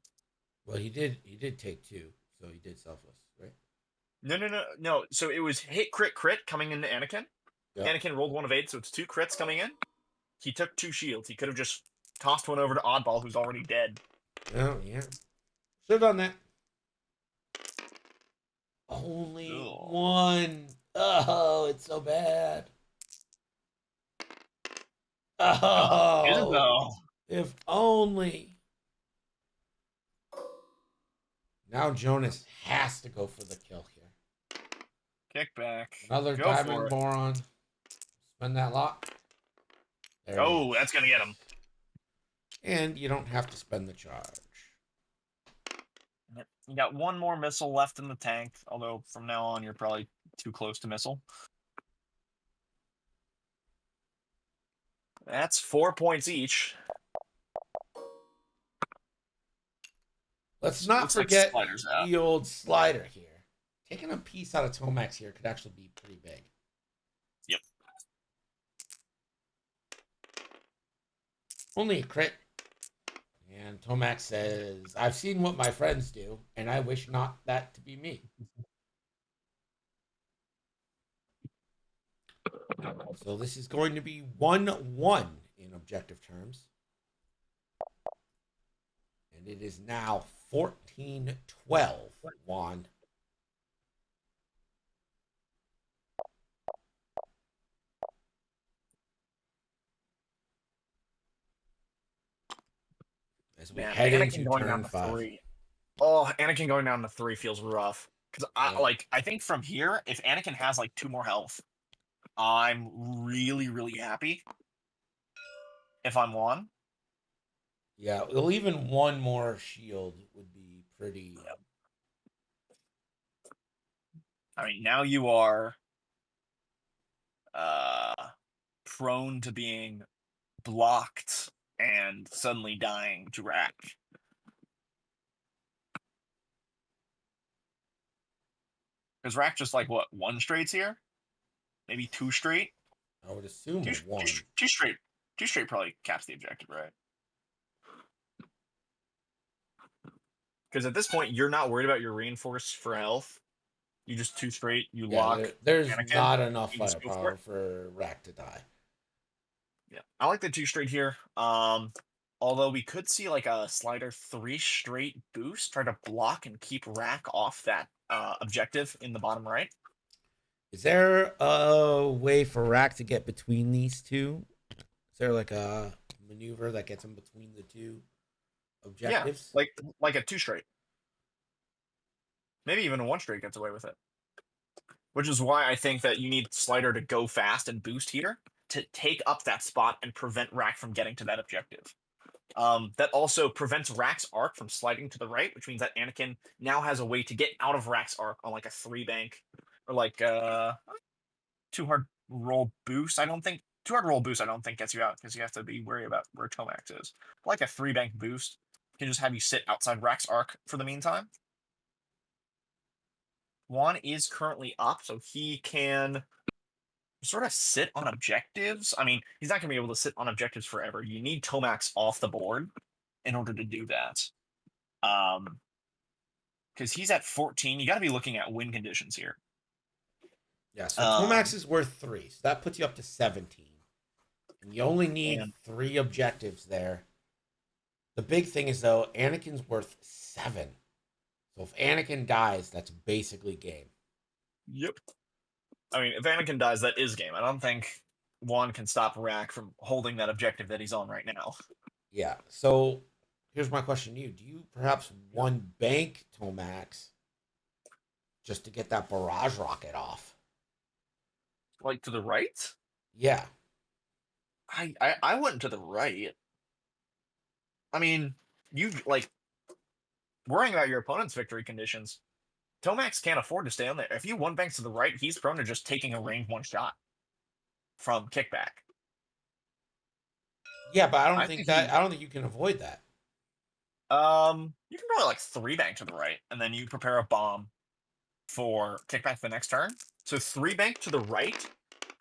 Well, he did take 2, so he did selfless, right? No. So it was hit crit coming into Anakin. Yep. Anakin rolled 1 of 8, so it's 2 crits coming in. He took 2 shields. He could have just tossed one over to Oddball, who's already dead. Oh yeah, should have done that. Only 1. Oh, it's so bad. Oh, Is it though? If only. Now Jonas has to go for the kill here. Kickback. Another Go Diamond Boron. Spend that lock. There oh, that's gonna get him. And you don't have to spend the charge. You got 1 more missile left in the tank, although from now on you're probably too close to missile. That's 4 points each. Let's not Looks forget like sliders out. the old slider here. Taking a piece out of Tomax here could actually be pretty big. Yep. Only a crit. And Tomax says, I've seen what my friends do, and I wish not that to be me. So this is going to be 1-1 in objective terms. And it is now 14-12, Juan. As we head Anakin into going down turn to 5. 3. Oh, Anakin going down to 3 feels rough. Because Yeah. I think from here, if Anakin has like 2 more health, I'm really, really happy. If I'm Juan. Yeah, well, even 1 more shield would be pretty. Yep. I mean, now you are prone to being blocked and suddenly dying to Rack. Because Rack just like what, 1 straight's here? Maybe 2 straight? I would assume Two, a 1. two straight. Two straight probably caps the objective, right? Because at this point, you're not worried about your reinforce for health. You just two straight. You lock. There's Anakin, not enough you just go for firepower it. for Rack to die. Yeah, I like the two straight here. Although we could see like a slider 3 straight boost, try to block and keep Rack off that objective in the bottom right. Is there a way for Rack to get between these two? Is there like a maneuver that gets him between the two objectives? Yeah, like a two straight. Maybe even a one straight gets away with it. Which is why I think that you need Slider to go fast and boost here to take up that spot and prevent Rack from getting to that objective. That also prevents Rack's arc from sliding to the right, which means that Anakin now has a way to get out of Rack's arc on like a 3-bank or like 2-hard roll boost. I don't think 2-hard roll boost gets you out because you have to be worried about where Tomax is. But like a 3-bank boost can just have you sit outside Rack's arc for the meantime. Juan is currently up, so he can sort of sit on objectives. I mean, he's not going to be able to sit on objectives forever. You need Tomax off the board in order to do that. Because he's at 14. You got to be looking at win conditions here. Yeah, so Tomax is worth 3. So that puts you up to 17. And you only need 3 objectives there. The big thing is, though, Anakin's worth 7. So if Anakin dies, that's basically game. Yep. I mean, if Anakin dies, that is game. I don't think Juan can stop Rack from holding that objective that he's on right now. Yeah. So here's my question to you. Do you perhaps one bank Tomax just to get that barrage rocket off? Like to the right? Yeah. I went to the right. I mean, you like worrying about your opponent's victory conditions. Tomax can't afford to stay on there. If you one banks to the right, he's prone to just taking a range 1 shot from kickback. Yeah, but I don't think you can avoid that. You can probably like 3-bank to the right, and then you prepare a bomb for kickback the next turn. So 3-bank to the right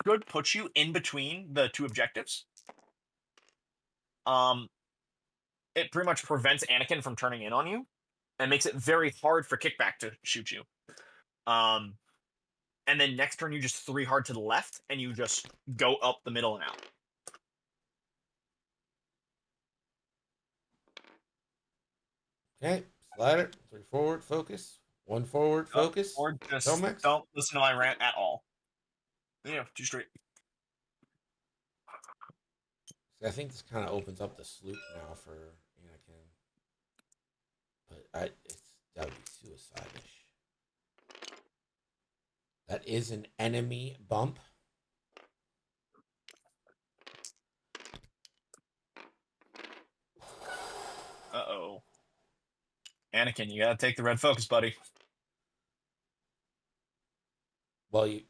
could put you in between the 2 objectives. It pretty much prevents Anakin from turning in on you, and makes it very hard for kickback to shoot you. And then next turn you just 3 hard to the left, and you just go up the middle and out. Okay, slider, 3 forward, focus, 1 forward, focus. Or just Tomax. don't listen to my rant at all. Yeah, 2 straight. So I think this kind of opens up the sloop now for Anakin. But that would be suicide-ish. That is an enemy bump. Uh-oh. Anakin, you gotta take the red focus, buddy. Well, you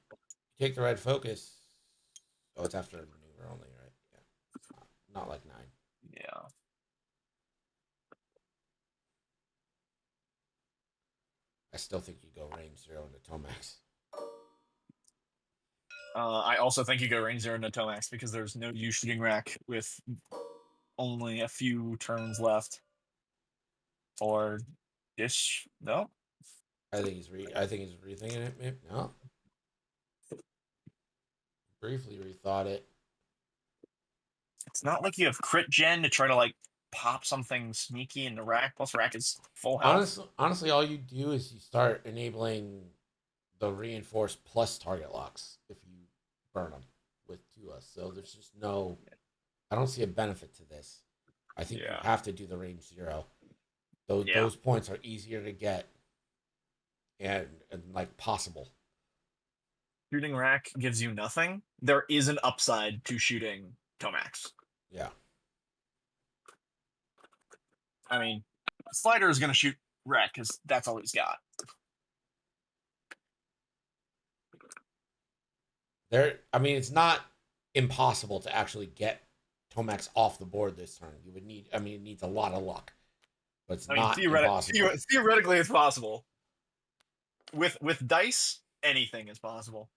take the red focus. Oh, it's after a maneuver only, right? Yeah. Not like 9. Yeah. I still think you go range 0 into Tomax. I also think you go range 0 into Tomax because there's no use shooting Rack with only a few turns left. Or Dish? No? I think he's rethinking it. Maybe no. Briefly rethought it. It's not like you have crit gen to try to like pop something sneaky into Rack. Plus Rack is full health. Honestly, all you do is you start enabling the reinforced plus target locks if you burn them with 2 us. So there's just no. I don't see a benefit to this. I think you have to do the range 0. Those points are easier to get and like possible. Shooting Rack gives you nothing. There is an upside to shooting Tomax. Yeah. I mean, Slider is going to shoot Rack because that's all he's got. It's not impossible to actually get Tomax off the board this turn. You would need. It needs a lot of luck, but it's not impossible. Theoretically, it's possible. With dice, anything is possible.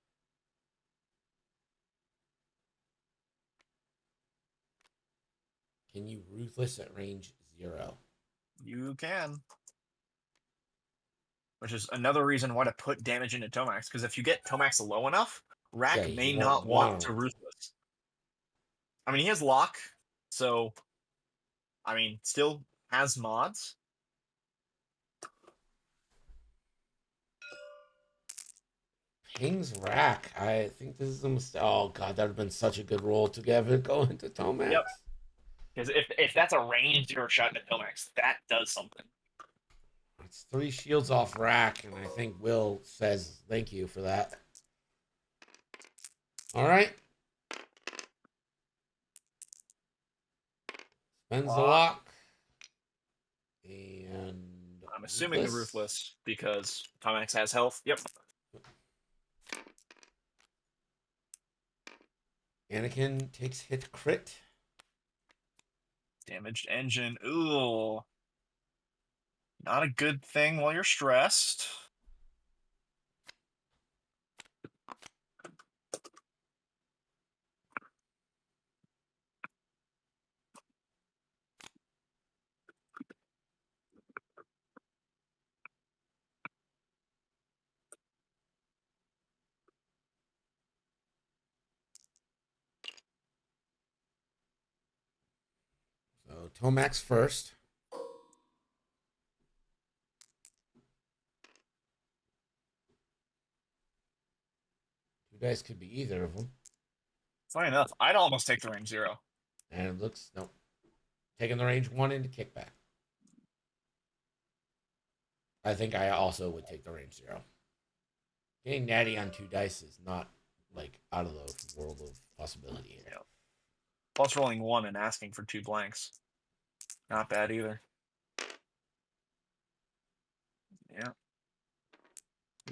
Can you Ruthless at range 0? You can. Which is another reason why to put damage into Tomax, because if you get Tomax low enough, Rack Yeah, may you not won't want want to him. Ruthless. I mean, he has Lock, so, I mean, still has mods. King's Rack. I think this is a mistake. Oh, God, that would have been such a good roll to have it go into Tomax. Yep. Because if that's a range zero shot into Tomax, that does something. It's 3 shields off Rack, and I think Will says thank you for that. All right. Spends the lock. And I'm assuming the Ruthless, because Tomax has health. Yep. Anakin takes hit crit. Damaged engine. Ooh. Not a good thing while you're stressed. So Tomax first. You guys could be either of them. Funny enough, I'd almost take the range 0. And it looks, nope. Taking the range 1 into kickback. I think I also would take the range 0. Getting natty on 2 dice is not, like, out of the world of possibility here. Yep. Plus rolling 1 and asking for 2 blanks. Not bad either. Yeah.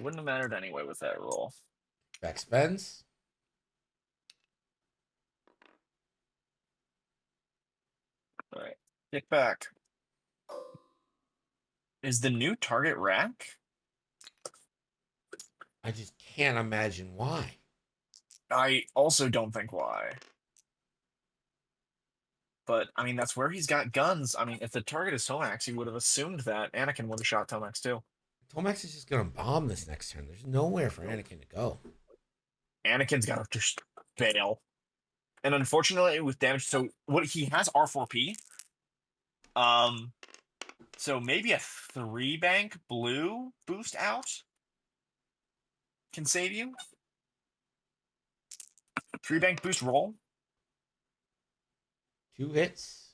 Wouldn't have mattered anyway with that roll. Back spends. All right. Kick back. Is the new target Rack? I just can't imagine why. I also don't think why. But, I mean, that's where he's got guns. I mean, if the target is Tomax, he would have assumed that Anakin would have shot Tomax too. Tomax is just going to bomb this next turn. There's nowhere for Anakin to go. Anakin's got to just fail. And unfortunately, with damage, so what he has R4P. So maybe a 3-bank blue boost out can save you. 3-bank boost roll. 2 hits.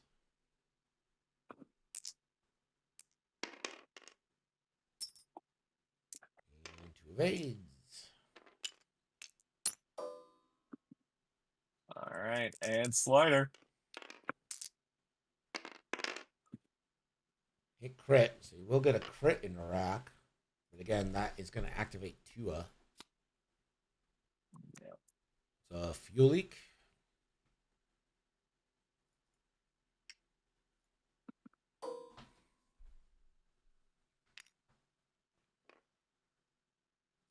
And 2 evades. All right, and slider. Hit crit. So you will get a crit in Iraq. But again, that is going to activate Tua. Yep. So fuel leak.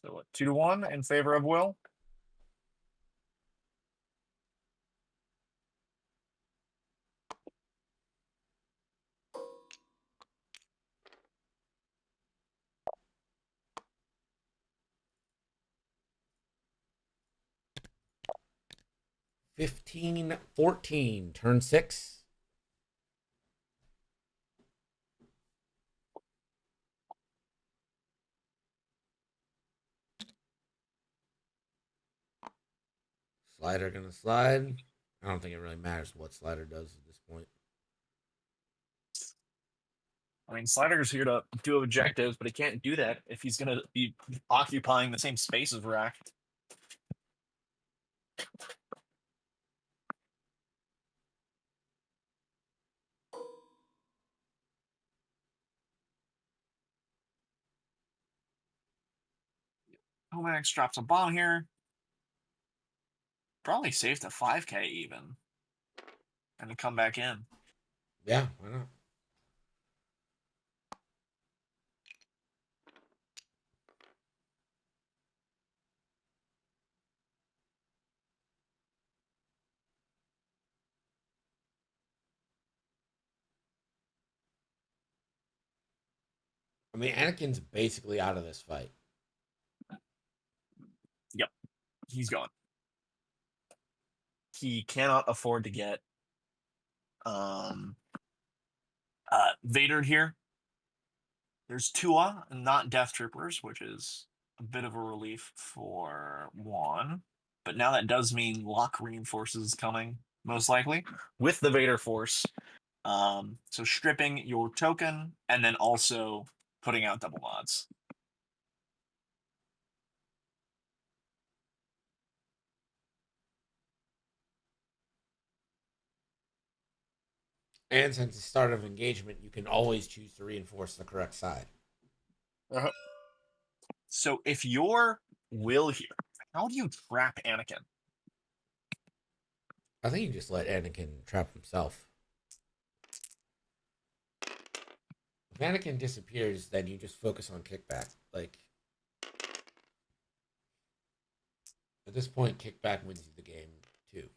So what, 2-1 in favor of Will? $15-14. Turn 6. Slider gonna slide. I don't think it really matters what Slider does at this point. I mean, Slider's here to do objectives, but he can't do that if he's going to be occupying the same space as Rack. Tomax drops a bomb here. Probably safe to 5k even. And to come back in. Yeah, why not? I mean, Anakin's basically out of this fight. Yep, he's gone. He cannot afford to get Vader here. There's Tua, not Death Troopers, which is a bit of a relief for Juan. But now that does mean Lock reinforces coming, most likely, with the Vader Force. So stripping your token and then also putting out double mods. And since the start of engagement, you can always choose to reinforce the correct side. So if you're Will here, how do you trap Anakin? I think you just let Anakin trap himself. If Anakin disappears, then you just focus on kickback. Like, at this point, kickback wins you the game, too.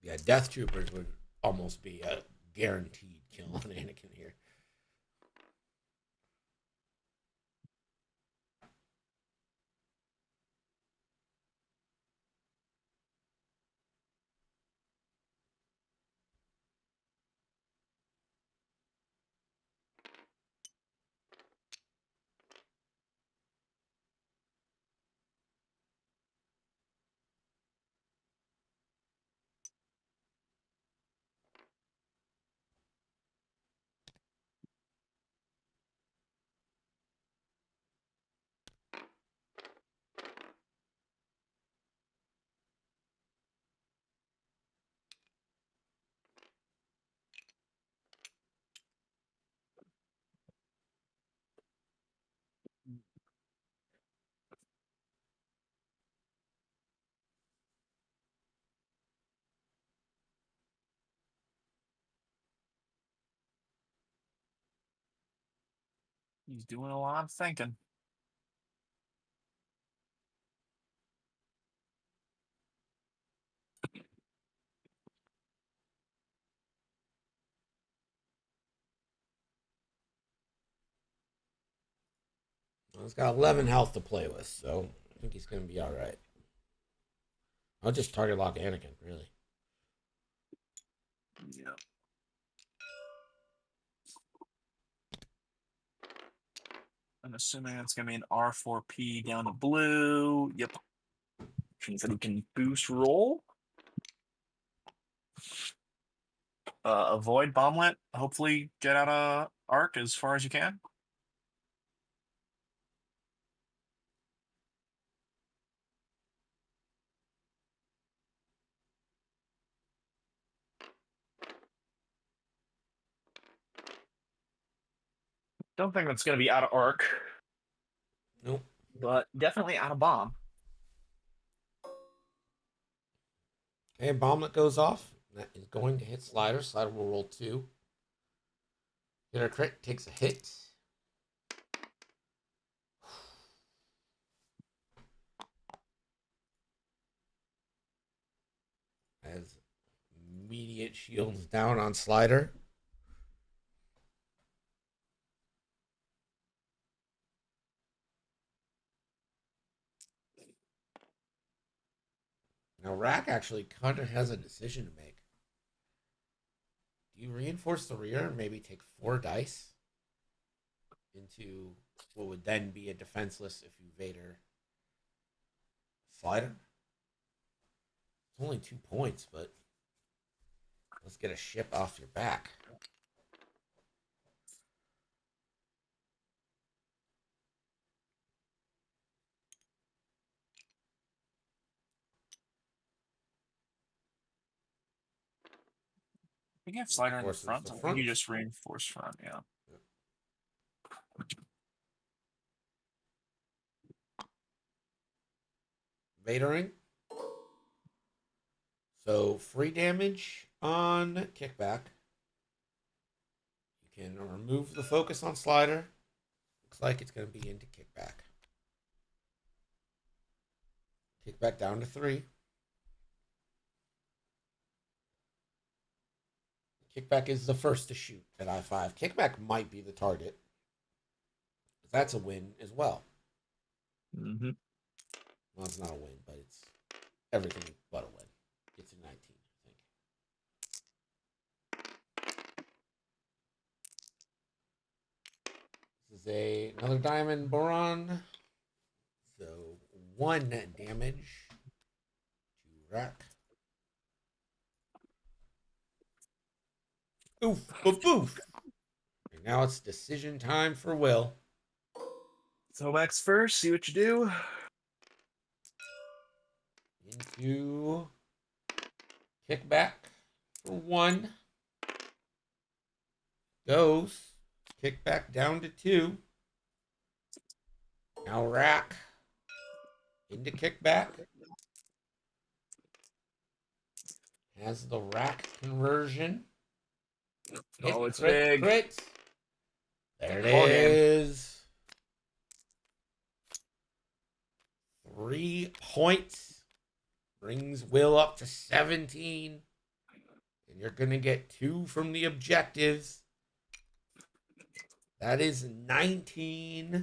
Yeah, Death Troopers would almost be a guaranteed kill on Anakin here. He's doing a lot of thinking. Well, he's got 11 health to play with, so I think he's going to be all right. I'll just target lock Anakin, really. Yeah. I'm assuming it's going to be an R4P down to blue. Yep. Means that he can boost roll. Avoid bomblet. Hopefully get out of arc as far as you can. Don't think that's going to be out of arc. Nope. But definitely out of bomb. Okay, bomblet goes off. That is going to hit Slider. Slider will roll 2. Hit a crit, takes a hit. As immediate shields down on Slider. Now, Rack actually kind of has a decision to make. Do you reinforce the rear and maybe take 4 dice into what would then be a defenseless if you Vader Slider. It's only 2 points, but let's get a ship off your back. I think you have slider in the Reinforces front. the I think front. you just reinforce front, yeah. Vadering. So free damage on kickback. You can remove the focus on slider. Looks like it's going to be into kickback. Kickback down to 3. Kickback is the first to shoot at I5. Kickback might be the target. That's a win as well. Mm-hmm. Well, it's not a win, but it's everything but a win. It's a 19, I think. This is another diamond boron. So 1 damage to rack. Oof, boof, boof. And now it's decision time for Will. So Max first, see what you do. Into kickback for 1. Goes. Kickback down to 2. Now rack. Into kickback. Has the rack conversion. Oh, it's crit, big. Crit. There it Ball game. is. 3 points. Brings Will up to 17. And you're going to get 2 from the objectives. That is 19. I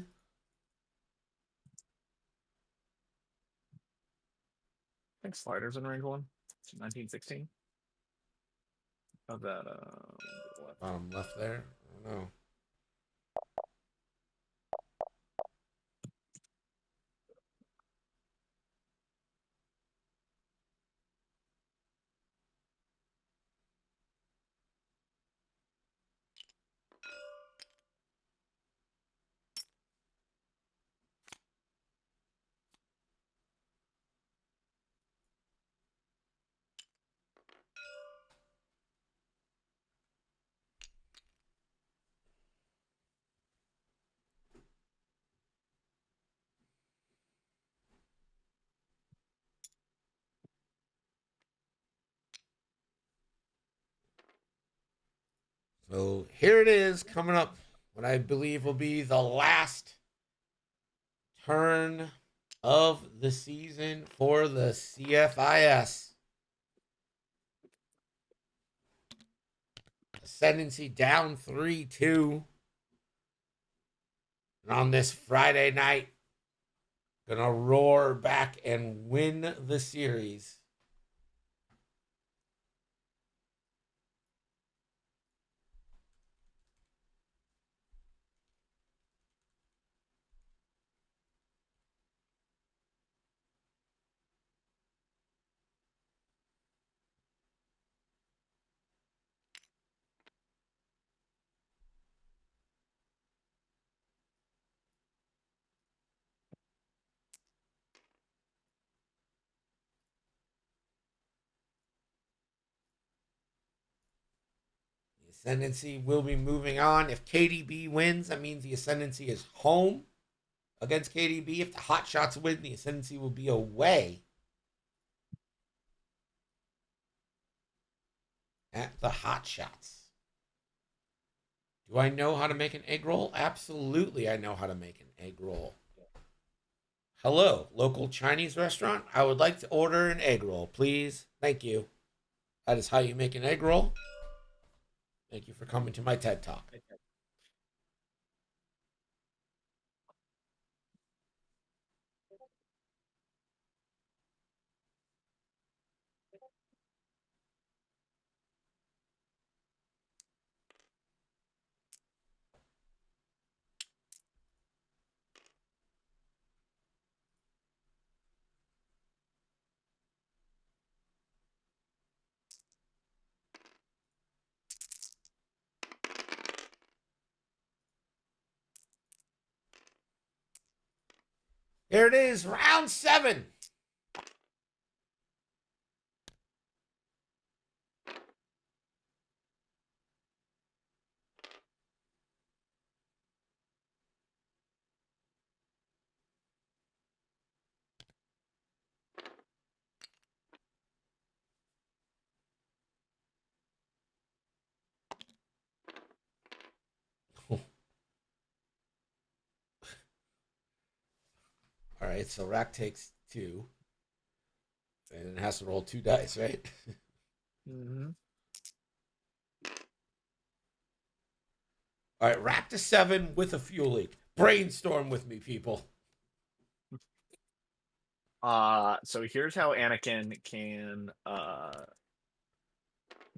think sliders in range 1. It's 1916. Of that Bottom left there. I don't know. So here it is coming up. What I believe will be the last turn of the season for the CFIS. Ascendancy down 3-2. And on this Friday night, gonna roar back and win the series. The Ascendancy will be moving on. If KDB wins, that means the Ascendancy is home against KDB. If the Hot Shots win, the Ascendancy will be away at the Hot Shots. Do I know how to make an egg roll? Absolutely, I know how to make an egg roll. Hello, local Chinese restaurant. I would like to order an egg roll, please. Thank you. That is how you make an egg roll. Thank you for coming to my TED Talk. Here it is, round 7. All right, so Rack takes 2. And it has to roll 2 dice, right? Mm-hmm. All right, Rack to 7 with a fuel leak. Brainstorm with me, people. So here's how Anakin can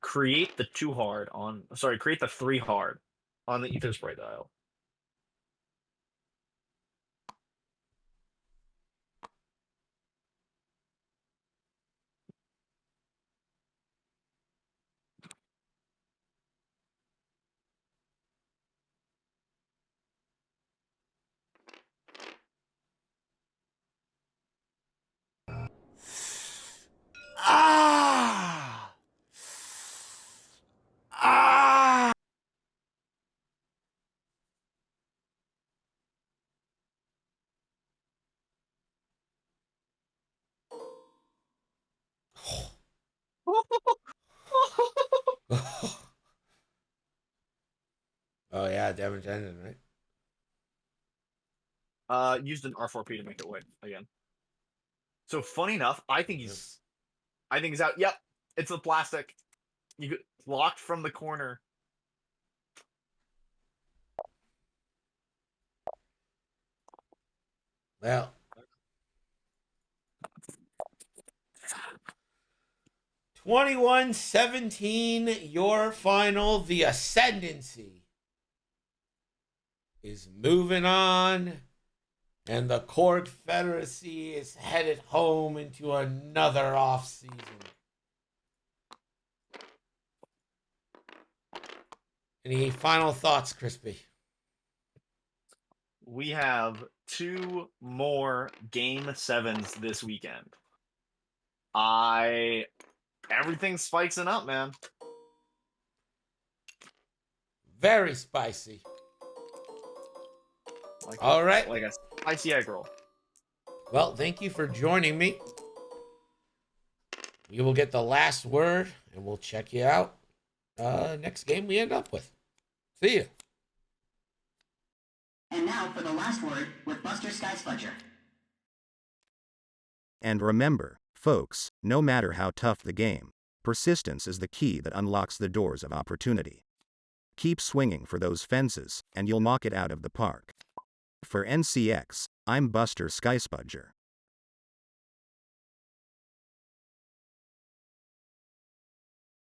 create the 2 hard on. Sorry, create the 3 hard on the ether spray dial. Ah! Ah! Oh yeah, damage ended, right? Used an R4P to make it win again. So funny enough, I think he's out. Yep, it's the plastic. You get locked from the corner. Well, 21-17, your final. The Ascendancy is moving on, and the Core Confederacy is headed home into another off season. Any final thoughts, Crispy? We have 2 more Game 7s this weekend. Everything's spicing up, man. Very spicy. All right. Like a spicy egg roll. Well, thank you for joining me. You will get the last word, and we'll check you out next game we end up with. See you. And now for the last word with Buster Skysfudger. And remember, folks, no matter how tough the game, persistence is the key that unlocks the doors of opportunity. Keep swinging for those fences, and you'll knock it out of the park. For NCX, I'm Buster Skysfudger.